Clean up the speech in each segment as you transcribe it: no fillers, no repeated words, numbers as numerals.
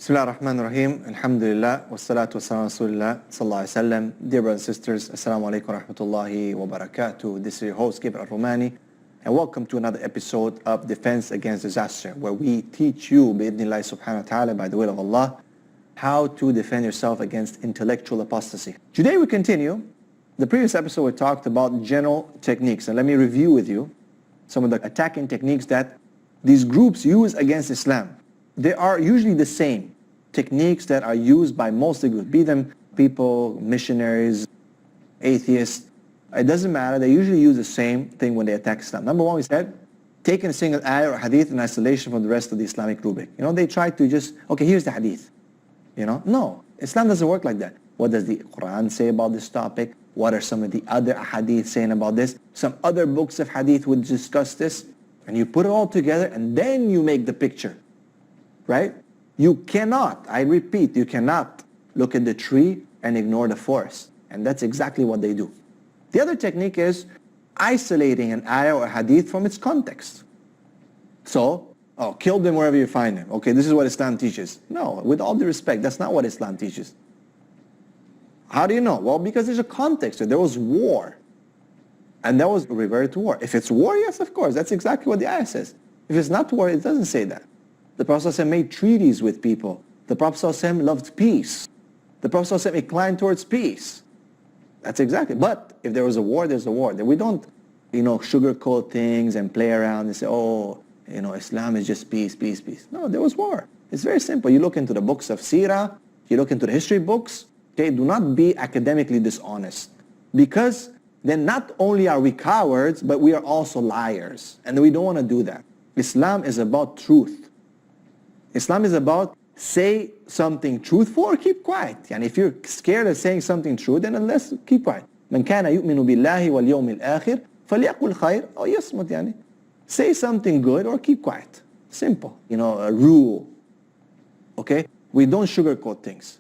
Bismillah ar-Rahman ar-Rahim, alhamdulillah, wassalatu wassalamu rasulillah, sallallahu alayhi wasallam. Dear brothers and sisters, assalamu alaikum wa rahmatullahi wa barakatuh. This is your host, Gabriel Al Romaani, and welcome to another episode of Defense Against Disaster, where we teach you, bi'idhnillah subhanahu wa ta'ala, by the will of Allah, how to defend yourself against intellectual apostasy. Today we continue. The previous episode we talked about general techniques, and let me review with you some of the attacking techniques that these groups use against Islam. They are usually the same techniques that are used by most of the groups, be them people, missionaries, atheists. It doesn't matter. They usually use the same thing when they attack Islam. Number one, we said, taking a single ayah or hadith in isolation from the rest of the Islamic rubric. They try to just, okay, here's the hadith. No, Islam doesn't work like that. What does the Quran say about this topic? What are some of the other hadith saying about this? Some other books of hadith would discuss this. And you put it all together and then you make the picture. Right? You cannot, I repeat, you cannot look at the tree and ignore the forest. And that's exactly what they do. The other technique is isolating an ayah or hadith from its context. So, kill them wherever you find them. Okay, this is what Islam teaches. No, with all due respect, that's not what Islam teaches. How do you know? Well, because there's a context. There was war. And that was reverted to war. If it's war, yes, of course. That's exactly what the ayah says. If it's not war, it doesn't say that. The Prophet ﷺ made treaties with people. The Prophet ﷺ loved peace. The Prophet ﷺ inclined towards peace. That's exactly. But if there was a war, there's a war. We don't, sugarcoat things and play around and say, Islam is just peace, peace, peace. No, there was war. It's very simple. You look into the books of Sirah, you look into the history books, okay, do not be academically dishonest. Because then not only are we cowards, but we are also liars. And we don't want to do that. Islam is about truth. Islam is about say something truthful or keep quiet. And if you're scared of saying something true, then let's keep quiet. من كان يؤمن بالله واليوم الآخر فليقل خير أو يصمت. Say something good or keep quiet. Simple. A rule. Okay? We don't sugarcoat things.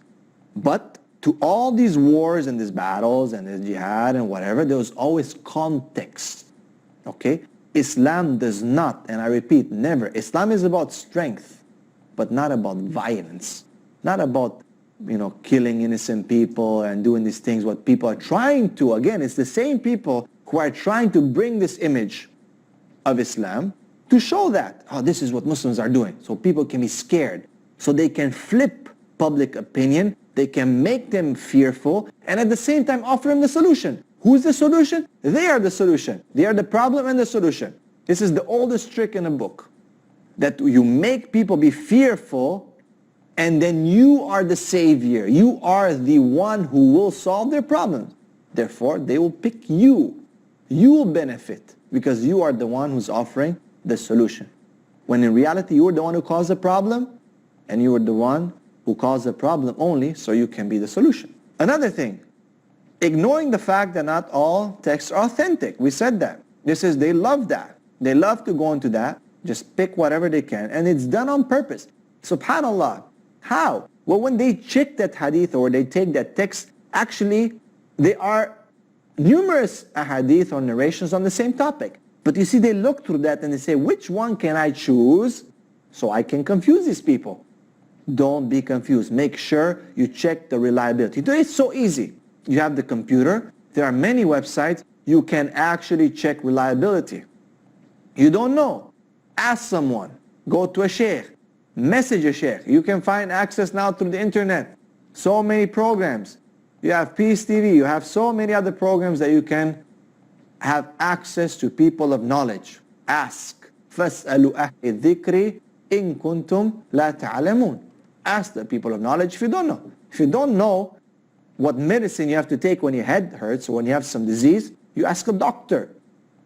But to all these wars and these battles and the jihad and whatever, there was always context. Okay? Islam does not, and I repeat, never. Islam is about strength, but not about violence. Not about, killing innocent people and doing these things. What people are trying to, again, it's the same people who are trying to bring this image of Islam to show that, this is what Muslims are doing. So people can be scared. So they can flip public opinion. They can make them fearful. And at the same time offer them the solution. Who's the solution? They are the solution. They are the problem and the solution. This is the oldest trick in the book. That you make people be fearful, and then you are the savior. You are the one who will solve their problems. Therefore, they will pick you. You will benefit because you are the one who's offering the solution. When in reality, you are the one who caused the problem, and you are the one who caused the problem only so you can be the solution. Another thing, ignoring the fact that not all texts are authentic. We said that. They love that. They love to go into that. Just pick whatever they can, and it's done on purpose. SubhanAllah. How? Well, when they check that hadith or they take that text, actually, there are numerous hadith or narrations on the same topic. But you see, they look through that and they say, which one can I choose so I can confuse these people? Don't be confused. Make sure you check the reliability. Today it's so easy. You have the computer. There are many websites. You can actually check reliability. You don't know. Ask someone, go to a sheikh, message a sheikh. You can find access now through the internet. So many programs. You have Peace TV, you have so many other programs that you can have access to people of knowledge. Ask. فَاسْأَلُوا أَهْلِ الذِّكْرِ إِن كُنْتُمْ لَا تَعْلَمُونَ. Ask the people of knowledge if you don't know. If you don't know what medicine you have to take when your head hurts or when you have some disease, you ask a doctor.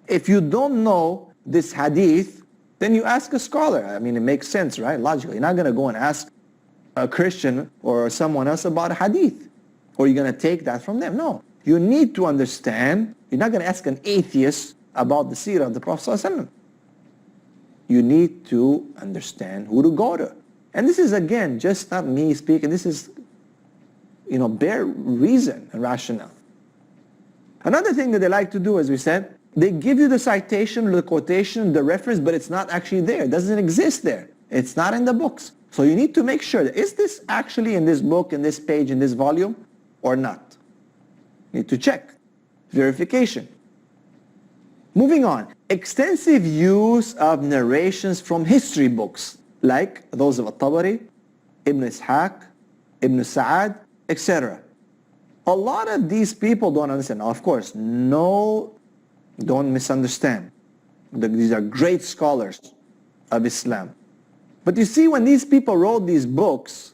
If you don't know this hadith, then you ask a scholar. I mean, it makes sense, right? Logically. You're not going to go and ask a Christian or someone else about a hadith. Or you're going to take that from them. No. You need to understand. You're not going to ask an atheist about the seerah of the Prophet ﷺ. You need to understand who to go to. And this is, again, just not me speaking. This is, bare reason and rationale. Another thing that they like to do, as we said, they give you the citation, the quotation, the reference, but it's not actually there. It doesn't exist there. It's not in the books. So you need to make sure that is this actually in this book, in this page, in this volume, or not? You need to check. Verification. Moving on. Extensive use of narrations from history books, like those of At-Tabari, Ibn Ishaq, Ibn Sa'ad, etc. A lot of these people don't understand. Now, of course, no, don't misunderstand. These are great scholars of Islam. But you see, when these people wrote these books,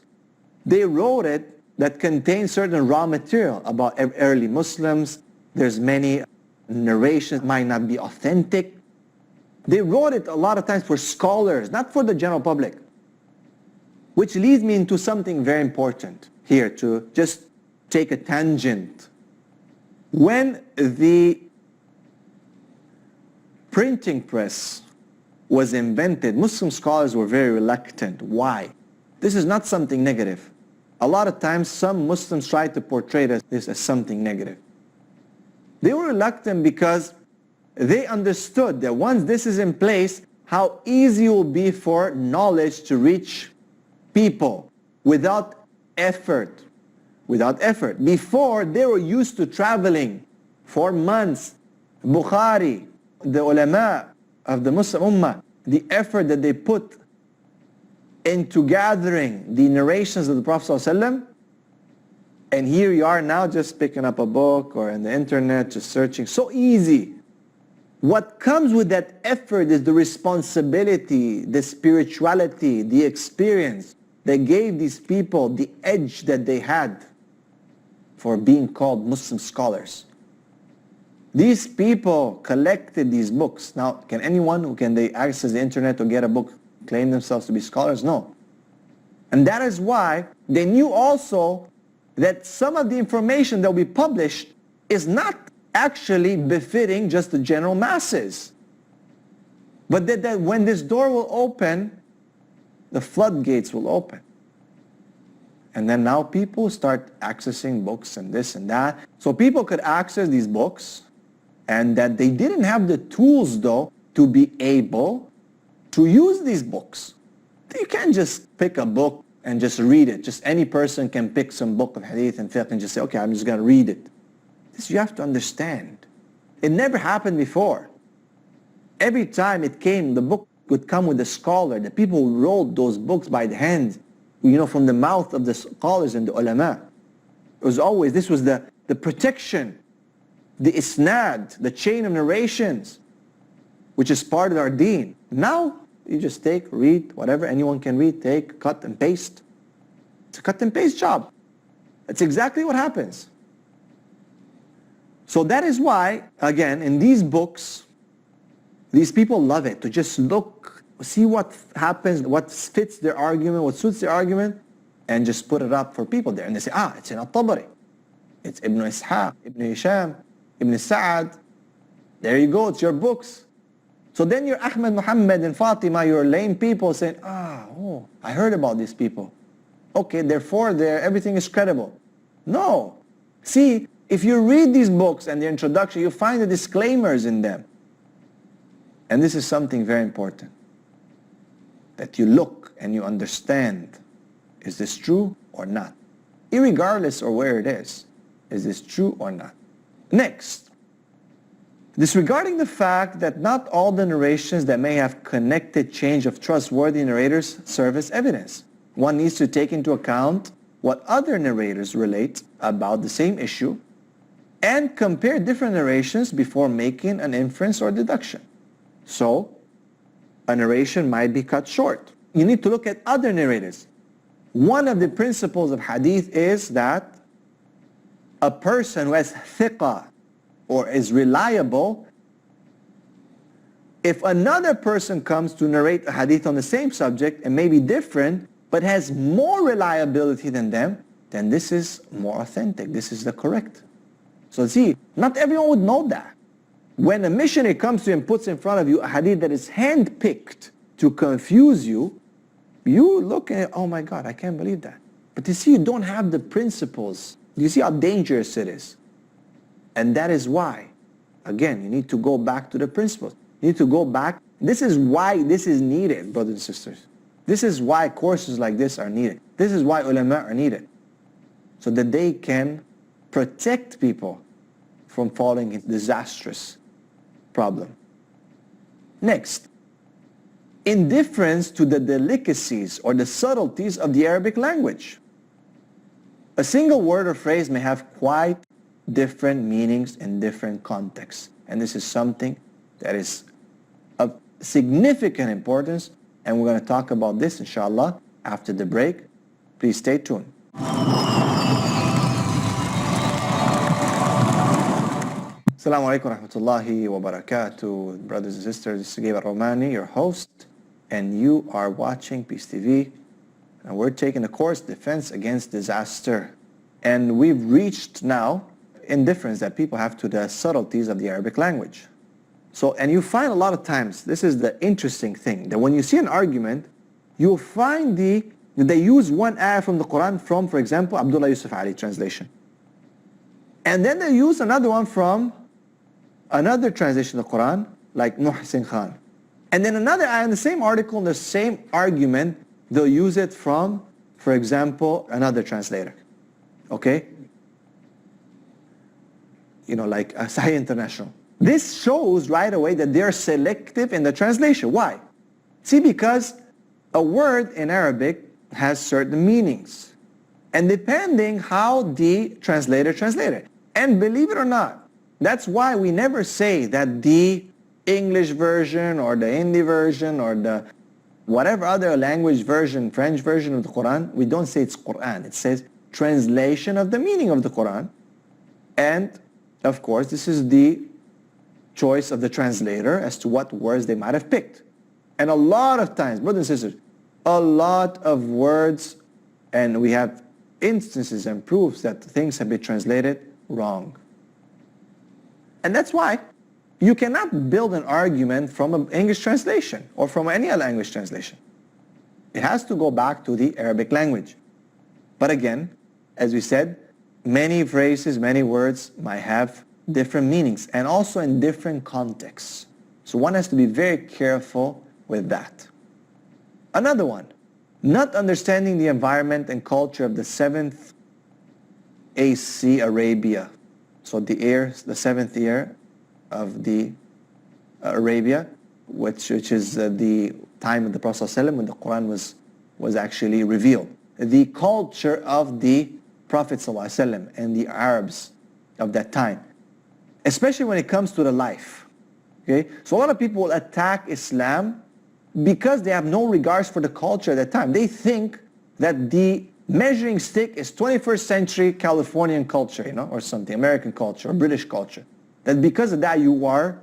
they wrote it that contained certain raw material about early Muslims. There's many narrations might not be authentic. They wrote it a lot of times for scholars, not for the general public. Which leads me into something very important here, to just take a tangent. When the printing press was invented, Muslim scholars were very reluctant. Why? This is not something negative. A lot of times some Muslims try to portray this as something negative. They were reluctant because they understood that once this is in place, how easy it will be for knowledge to reach people without effort. Without effort. Before, they were used to traveling for months. Bukhari, the ulama of the Muslim Ummah, the effort that they put into gathering the narrations of the Prophet ﷺ, and here you are now just picking up a book or in the internet, just searching. So easy. What comes with that effort is the responsibility, the spirituality, the experience that gave these people the edge that they had for being called Muslim scholars. These people collected these books. Now, can they access the internet to get a book, claim themselves to be scholars? No. And that is why they knew also that some of the information that will be published is not actually befitting just the general masses. But that when this door will open, the floodgates will open. And then now people start accessing books and this and that. So people could access these books, and that they didn't have the tools though to be able to use these books. You can't just pick a book and just read it. Just any person can pick some book of hadith and fiqh and just say, okay, I'm just going to read it. This you have to understand. It never happened before. Every time it came, the book would come with a scholar. The people who wrote those books by the hand, from the mouth of the scholars and the ulama. It was always, this was the protection, the isnad, the chain of narrations, which is part of our deen. Now, you just read, whatever anyone can read, cut and paste. It's a cut and paste job. That's exactly what happens. So that is why, again, in these books, these people love it, to just look, see what happens, what fits their argument, what suits their argument, and just put it up for people there. And they say, it's in At-Tabari. It's Ibn Ishaq, Ibn Hisham, Ibn Sa'ad. There you go, it's your books. So then you're Ahmed, Muhammad, and Fatima, you're lame people saying, I heard about these people. Okay, therefore everything is credible. No. See, if you read these books and the introduction, you find the disclaimers in them. And this is something very important. That you look and you understand, is this true or not? Irregardless of where it is this true or not? Next, disregarding the fact that not all the narrations that may have connected change of trustworthy narrators serve as evidence. One needs to take into account what other narrators relate about the same issue and compare different narrations before making an inference or deduction. So, a narration might be cut short. You need to look at other narrators. One of the principles of hadith is that a person who has thiqah or is reliable, if another person comes to narrate a hadith on the same subject and may be different, but has more reliability than them, then this is more authentic. This is the correct. So see, not everyone would know that. When a missionary comes to you and puts in front of you a hadith that is handpicked to confuse you, you look at, oh my God, I can't believe that. But you see, you don't have the principles. You see how dangerous it is. And that is why, again, you need to go back to the principles. You need to go back. This is why this is needed, brothers and sisters. This is why courses like this are needed. This is why ulama are needed, so that they can protect people from falling into disastrous problem. Next, indifference to the delicacies or the subtleties of the Arabic language. A single word or phrase may have quite different meanings in different contexts. And this is something that is of significant importance, and we're going to talk about this, inshallah, after the break. Please stay tuned. Assalamu alaikum wa rahmatullahi wa barakatuh. Brothers and sisters, this is Gabriel Al Romaani, your host, and you are watching Peace TV. And we're taking the course, Defense Against Disaster. And we've reached now indifference that people have to the subtleties of the Arabic language. So, and you find a lot of times, this is the interesting thing, that when you see an argument, you'll find they use one ayah from the Quran from, for example, Abdullah Yusuf Ali translation. And then they use another one from another translation of the Quran, like Muhsin Khan. And then another ayah in the same article, in the same argument, they'll use it from, for example, another translator. Okay? You know, like Sahih International. This shows right away that they're selective in the translation. Why? See, because a word in Arabic has certain meanings. And depending how the translator translated. And believe it or not, that's why we never say that the English version or the Hindi version or the whatever other language version, French version of the Quran, we don't say it's Quran. It says translation of the meaning of the Quran. And of course, this is the choice of the translator as to what words they might have picked. And a lot of times, brothers and sisters, a lot of words, and we have instances and proofs that things have been translated wrong. And that's why you cannot build an argument from an English translation or from any language translation. It has to go back to the Arabic language. But again, as we said, many phrases, many words might have different meanings and also in different contexts. So one has to be very careful with that. Another one, not understanding the environment and culture of the 7th AC Arabia. So the 7th year of the Arabia, which is the time of the Prophet ﷺ when the Quran was actually revealed. The culture of the Prophet ﷺ and the Arabs of that time, especially when it comes to the life. Okay? So a lot of people will attack Islam because they have no regards for the culture at that time. They think that the measuring stick is 21st century Californian culture, you know, or something, American culture or British culture. That because of that you are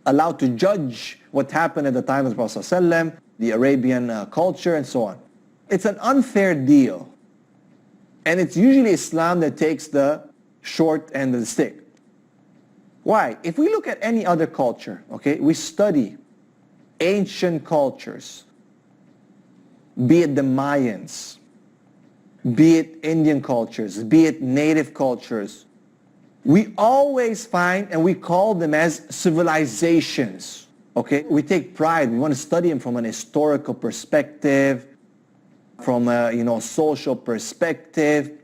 allowed to judge what happened at the time of the Prophet ﷺ, the Arabian culture and so on. It's an unfair deal. And it's usually Islam that takes the short end of the stick. Why? If we look at any other culture, okay, we study ancient cultures, be it the Mayans, be it Indian cultures, be it native cultures, we always find and we call them as civilizations. Okay? We take pride. We want to study them from an historical perspective, from a social perspective.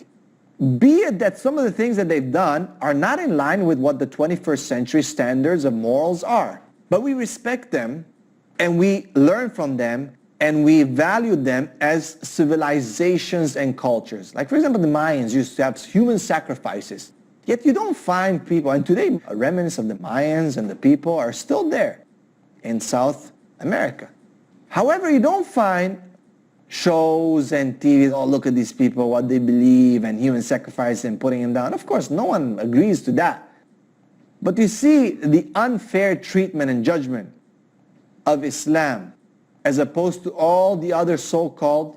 Be it that some of the things that they've done are not in line with what the 21st century standards of morals are. But we respect them and we learn from them and we value them as civilizations and cultures. Like, for example, the Mayans used to have human sacrifices. Yet you don't find people, and today remnants of the Mayans and the people are still there in South America. However, you don't find shows and TV, oh, look at these people, what they believe, and human sacrifice and putting them down. Of course, no one agrees to that. But you see the unfair treatment and judgment of Islam as opposed to all the other so-called,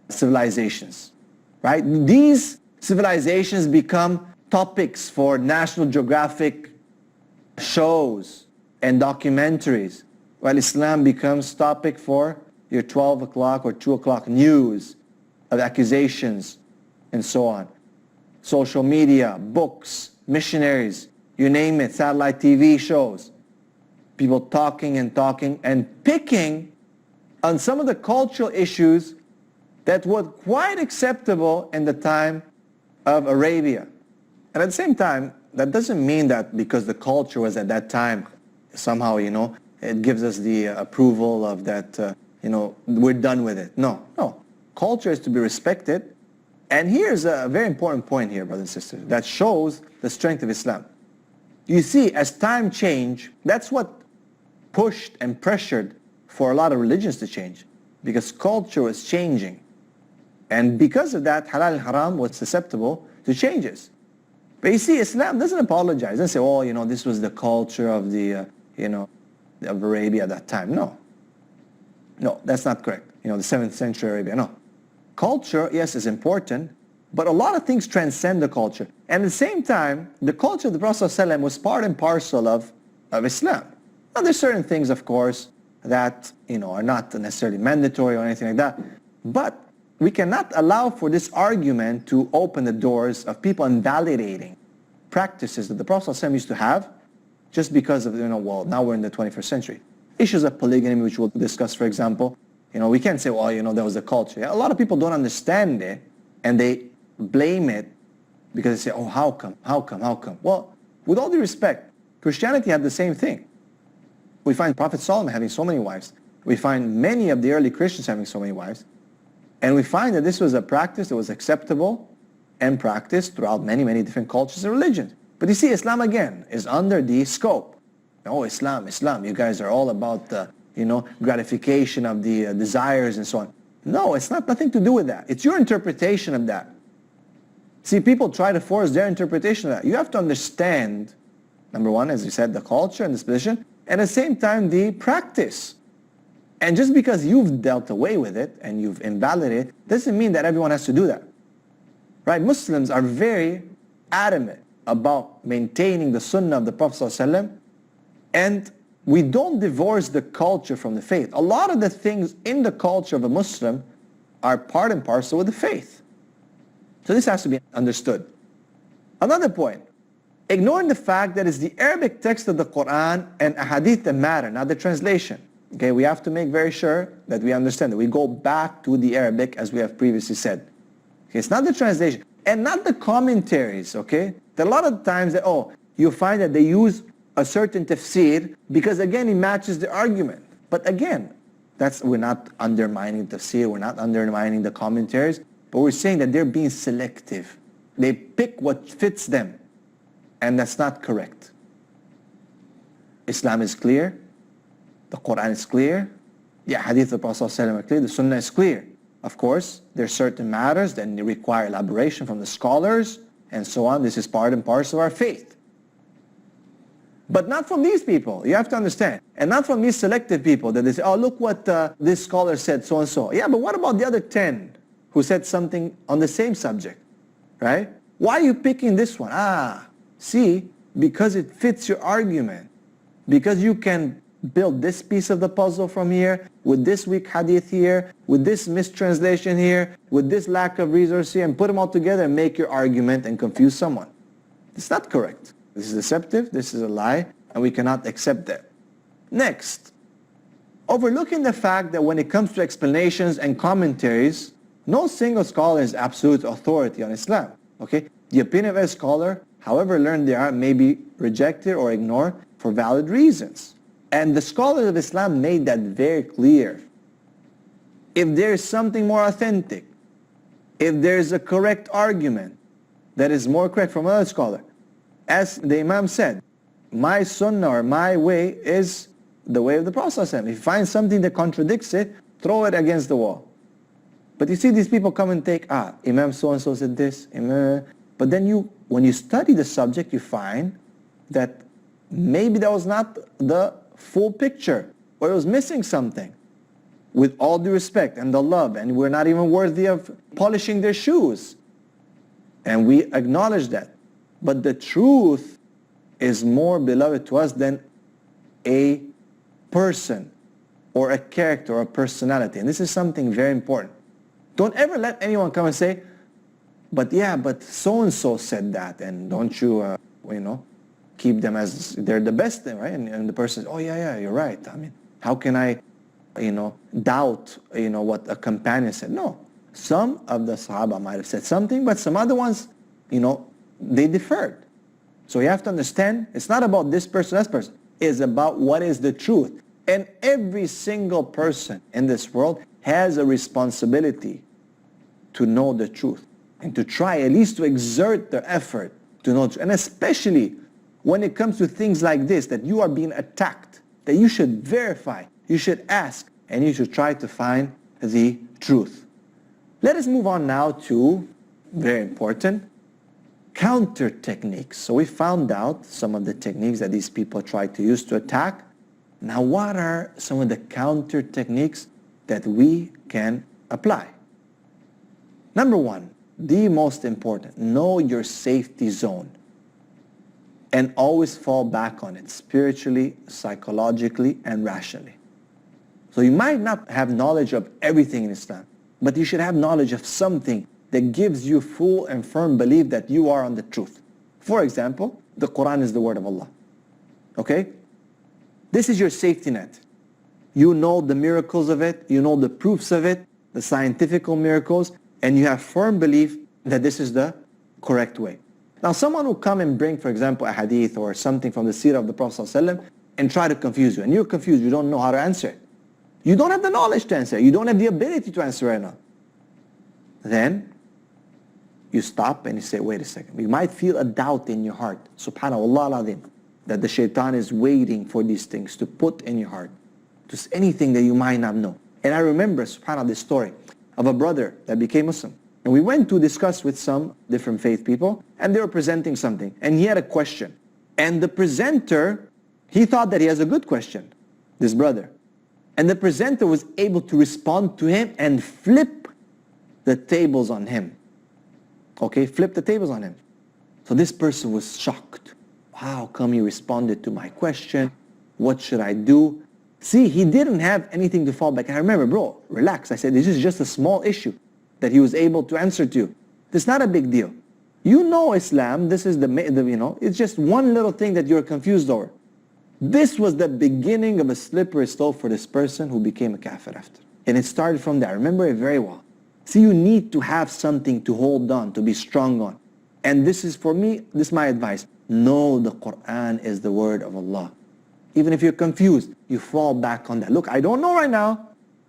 civilizations, right? These civilizations become topics for National Geographic shows and documentaries, while Islam becomes topic for your 12 o'clock or 2 o'clock news of accusations and so on. Social media, books, missionaries, you name it, satellite TV shows. People talking and picking on some of the cultural issues that were quite acceptable in the time of Arabia. And at the same time, that doesn't mean that because the culture was at that time, somehow, it gives us the approval of that, we're done with it. No. Culture is to be respected. And here's a very important point here, brothers and sisters, that shows the strength of Islam. You see, as time changed, that's what pushed and pressured for a lot of religions to change, because culture was changing. And because of that, halal and haram was susceptible to changes. But you see, Islam doesn't apologize. It doesn't say, this was the culture of of Arabia at that time. No, that's not correct. The 7th century Arabia, no. Culture, yes, is important, but a lot of things transcend the culture. And at the same time, the culture of the Prophet ﷺ was part and parcel of Islam. Now, there's certain things, of course, that, are not necessarily mandatory or anything like that. But we cannot allow for this argument to open the doors of people invalidating practices that the Prophet ﷺ used to have just because of, now we're in the 21st century. Issues of polygamy, which we'll discuss, for example. We can't say, that was the culture. A lot of people don't understand it, and they blame it because they say, how come? Well, with all due respect, Christianity had the same thing. We find Prophet Solomon having so many wives. We find many of the early Christians having so many wives. And we find that this was a practice that was acceptable and practiced throughout many, many different cultures and religions. But you see, Islam again is under the scope. Islam, you guys are all about the, gratification of the desires and so on. No, it's nothing to do with that. It's your interpretation of that. See, people try to force their interpretation of that. You have to understand, number one, as you said, the culture and disposition, and at the same time, the practice. And just because you've dealt away with it and you've invalidated it, doesn't mean that everyone has to do that. Right? Muslims are very adamant about maintaining the sunnah of the Prophet ﷺ, and we don't divorce the culture from the faith. A lot of the things in the culture of a Muslim are part and parcel with the faith. So this has to be understood. Another point, ignoring the fact that it's the Arabic text of the Quran and ahadith that matter, not the translation. Okay, we have to make very sure that we understand that we go back to the Arabic, as we have previously said. Okay, it's not the translation and not the commentaries. Okay, there are a lot of times that you find that they use a certain tafsir because again it matches the argument. But again, we're not undermining tafsir, we're not undermining the commentaries, but we're saying that they're being selective. They pick what fits them, and that's not correct. Islam is clear. The Quran is clear. The hadith of the Prophet ﷺ are clear. The Sunnah is clear. Of course, there are certain matters that require elaboration from the scholars and so on. This is part and parcel of our faith. But not from these people. You have to understand. And not from these selective people that they say, look what this scholar said, so and so. Yeah, but what about the other 10 who said something on the same subject? Right? Why are you picking this one? See, because it fits your argument. Because you can build this piece of the puzzle from here, with this weak hadith here, with this mistranslation here, with this lack of resource here, and put them all together and make your argument and confuse someone. It's not correct. This is deceptive, this is a lie, and we cannot accept that. Next, overlooking the fact that when it comes to explanations and commentaries, no single scholar is absolute authority on Islam. Okay? The opinion of a scholar, however learned they are, may be rejected or ignored for valid reasons. And the scholars of Islam made that very clear. If there is something more authentic, if there is a correct argument that is more correct from another scholar, as the Imam said, my sunnah or my way is the way of the Prophet ﷺ. If you find something that contradicts it, throw it against the wall. But you see these people come and take, Imam so-and-so said this, but then when you study the subject, you find that maybe that was not the full picture, or it was missing something. With all due respect and the love, and we're not even worthy of polishing their shoes. And we acknowledge that. But the truth is more beloved to us than a person or a character or a personality. And this is something very important. Don't ever let anyone come and say, but so-and-so said that, and don't you, keep them as they're the best thing, right? And the person says, yeah, you're right. I mean, how can I doubt, what a companion said. No. Some of the Sahaba might have said something, but some other ones, they differed. So you have to understand, it's not about this person, that person. It's about what is the truth. And every single person in this world has a responsibility to know the truth and to try at least to exert their effort to know the truth. And especially when it comes to things like this, that you are being attacked, that you should verify, you should ask, and you should try to find the truth. Let us move on now to, very important, counter techniques. So we found out some of the techniques that these people try to use to attack. Now what are some of the counter techniques that we can apply? Number one, the most important, know your safety zone and always fall back on it spiritually, psychologically, and rationally. So you might not have knowledge of everything in Islam, but you should have knowledge of something that gives you full and firm belief that you are on the truth. For example, the Quran is the word of Allah. Okay? This is your safety net. You know the miracles of it, you know the proofs of it, the scientific miracles, and you have firm belief that this is the correct way. Now someone will come and bring, for example, a hadith or something from the seerah of the Prophet ﷺ and try to confuse you. And you're confused, you don't know how to answer it. You don't have the knowledge to answer it. You don't have the ability to answer right now. Then you stop and you say, wait a second. You might feel a doubt in your heart. Subhanallah al-Azim. That the shaitan is waiting for these things to put in your heart. Just anything that you might not know. And I remember, subhanAllah, this story of a brother that became Muslim. And we went to discuss with some different faith people, and they were presenting something. And he had a question. And the presenter, he thought that he has a good question, this brother. And the presenter was able to respond to him and flip the tables on him. Okay, flip the tables on him. So this person was shocked. How come you responded to my question? What should I do? See, he didn't have anything to fall back. And I remember, bro, relax. I said, this is just a small issue that he was able to answer to you. It's not a big deal. You know Islam, this is it's just one little thing that you're confused over. This was the beginning of a slippery slope for this person who became a kafir after. And it started from there. I remember it very well. See, you need to have something to hold on, to be strong on. And this is, for me, this is my advice. Know the Quran is the word of Allah. Even if you're confused, you fall back on that. Look, I don't know right now,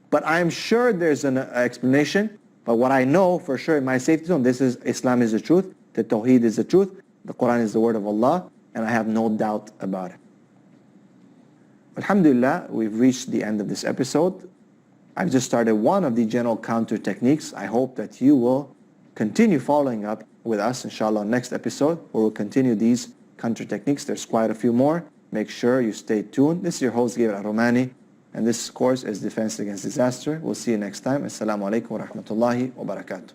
but I'm sure there's an explanation. But what I know for sure in my safety zone, this is Islam is the truth, the Tawheed is the truth, the Quran is the word of Allah, and I have no doubt about it. Alhamdulillah, we've reached the end of this episode. I've just started one of the general counter techniques. I hope that you will continue following up with us, inshallah, next episode, where we'll continue these counter techniques. There's quite a few more. Make sure you stay tuned. This is your host, Gabriel Al Romaani, and this course is Defense Against Disaster. We'll see you next time. Assalamu alaikum wa rahmatullahi wa barakatuh.